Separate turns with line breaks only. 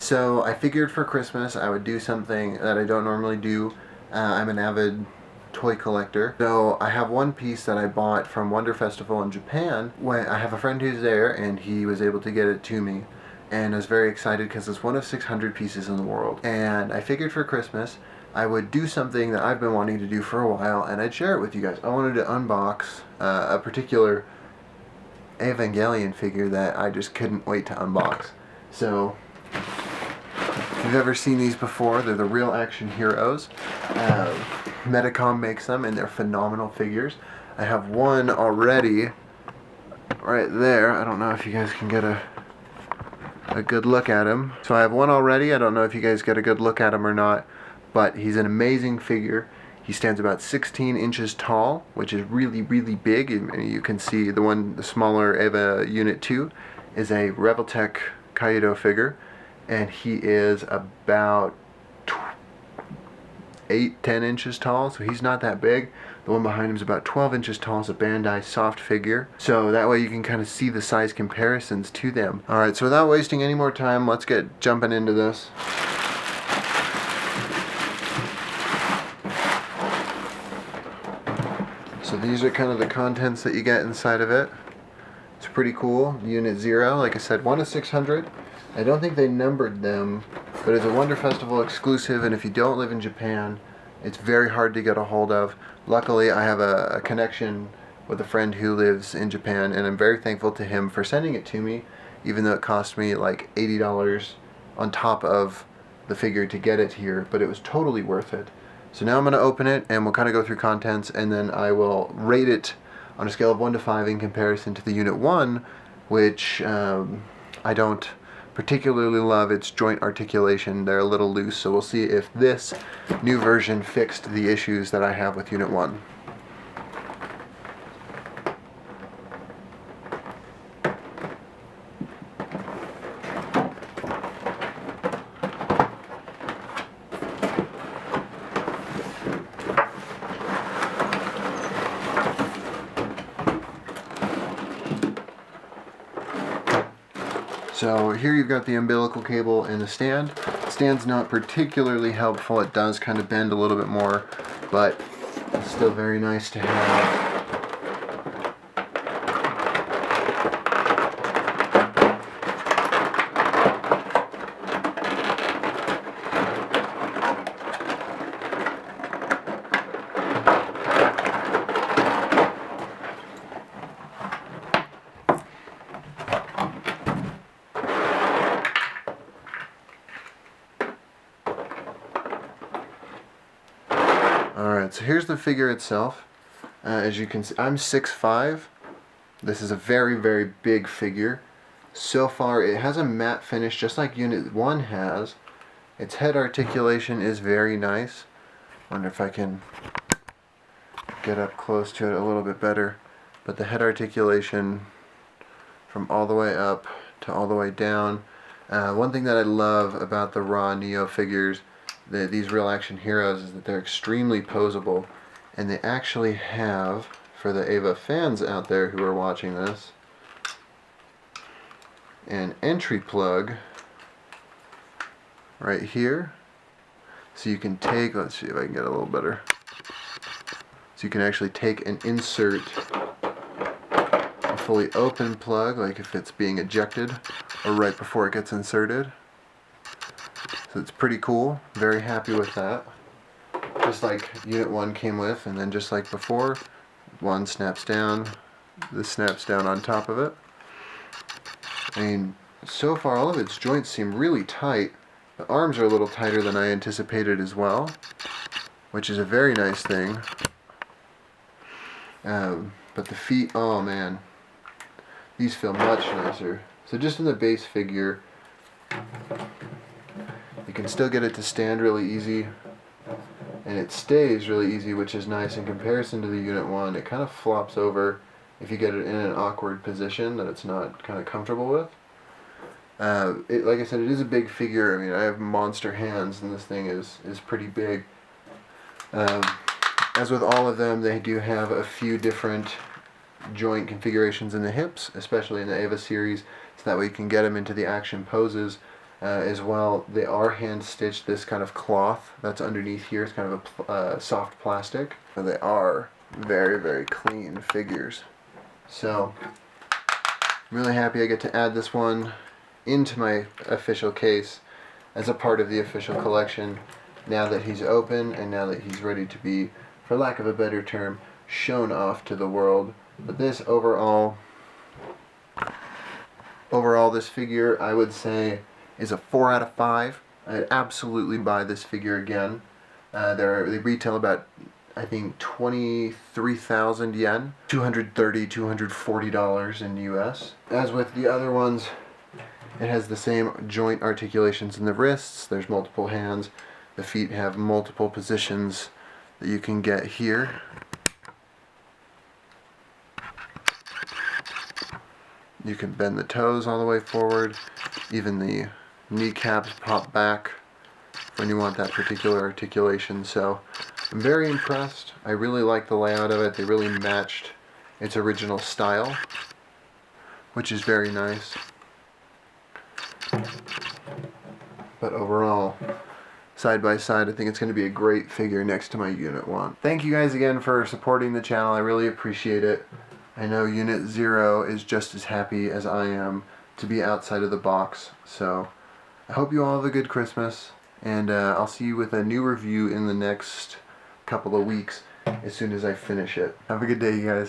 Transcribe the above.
So I figured for Christmas I would do something that I don't normally do. I'm an avid toy collector. So I have one piece that I bought from Wonder Festival in Japan. When I have a friend who's there and he was able to get it to me. And I was very excited because it's one of 600 pieces in the world. And I figured for Christmas I would do something that I've been wanting to do for a while and I'd share it with you guys. I wanted to unbox a particular Evangelion figure that I just couldn't wait to unbox. So if you've ever seen these before, they're the Real Action Heroes. Medicom makes them and they're phenomenal figures. I have one already right there. I don't know if you guys can get a good look at him. So I have one already. I don't know if you guys get a good look at him or not, but he's an amazing figure. He stands about 16 inches tall, which is really, really big. You can see the smaller Eva Unit 2 is a Reveltech Kaido figure, and he is about 8-10 inches tall, so he's not that big. The one behind him is about 12 inches tall. It's a Bandai soft figure, so that way you can kind of see the size comparisons to them. Alright, so without wasting any more time, let's get jumping into this. So these are kind of the contents that you get inside of it. It's pretty cool. Unit 0, like I said, 1 of 600. I don't think they numbered them, but it's a Wonder Festival exclusive, and if you don't live in Japan, it's very hard to get a hold of. Luckily, I have a connection with a friend who lives in Japan, and I'm very thankful to him for sending it to me, even though it cost me like $80 on top of the figure to get it here, but it was totally worth it. So now I'm going to open it, and we'll kind of go through contents, and then I will rate it on a scale of 1 to 5 in comparison to the Unit 1, which I don't particularly love its joint articulation. They're a little loose, so we'll see if this new version fixed the issues that I have with Unit 1. So here you've got the umbilical cable and the stand. The stand's not particularly helpful. It does kind of bend a little bit more, but it's still very nice to have. Alright, so here's the figure itself. As you can see, I'm 6'5". This is a very, very big figure. So far, it has a matte finish just like Unit 1 has. Its head articulation is very nice. Wonder if I can get up close to it a little bit better. But the head articulation from all the way up to all the way down. One thing that I love about the RAH Neo figures, these Real Action Heroes, is that they're extremely posable, and they actually have, for the Eva fans out there who are watching this, an entry plug right here, so you can take, let's see if I can get a little better, so you can actually take and insert a fully open plug, like if it's being ejected, or right before it gets inserted. So it's pretty cool. Very happy with that. Just like Unit 1 came with, and then just like before, one snaps down, this snaps down on top of it. I mean, so far all of its joints seem really tight. The arms are a little tighter than I anticipated as well, which is a very nice thing. But the feet, oh man, these feel much nicer. So just in the base figure, you can still get it to stand really easy, and it stays really easy, which is nice in comparison to the Unit 1. It kind of flops over if you get it in an awkward position that it's not kind of comfortable with. Like I said, it is a big figure. I mean, I have monster hands, and this thing is pretty big. As with all of them, they do have a few different joint configurations in the hips, especially in the Eva series, so that way you can get them into the action poses. as well. They are hand stitched. This kind of cloth that's underneath here is kind of a soft plastic. And they are very, very clean figures. So I'm really happy I get to add this one into my official case as a part of the official collection now that he's open and now that he's ready to be, for lack of a better term, shown off to the world. But this overall this figure, I would say, is a 4 out of 5. I'd absolutely buy this figure again. They retail about, I think, 23,000 yen, $230, $240 in US. As with the other ones, it has the same joint articulations in the wrists. There's multiple hands. The feet have multiple positions that you can get here. You can bend the toes all the way forward. Even the kneecaps pop back when you want that particular articulation. So I'm very impressed. I really like the layout of it. They really matched its original style, which is very nice. But overall, side by side, I think it's going to be a great figure next to my Unit 1. Thank you guys again for supporting the channel. I really appreciate it. I know Unit 0 is just as happy as I am to be outside of the box. So I hope you all have a good Christmas, and I'll see you with a new review in the next couple of weeks as soon as I finish it. Have a good day, you guys.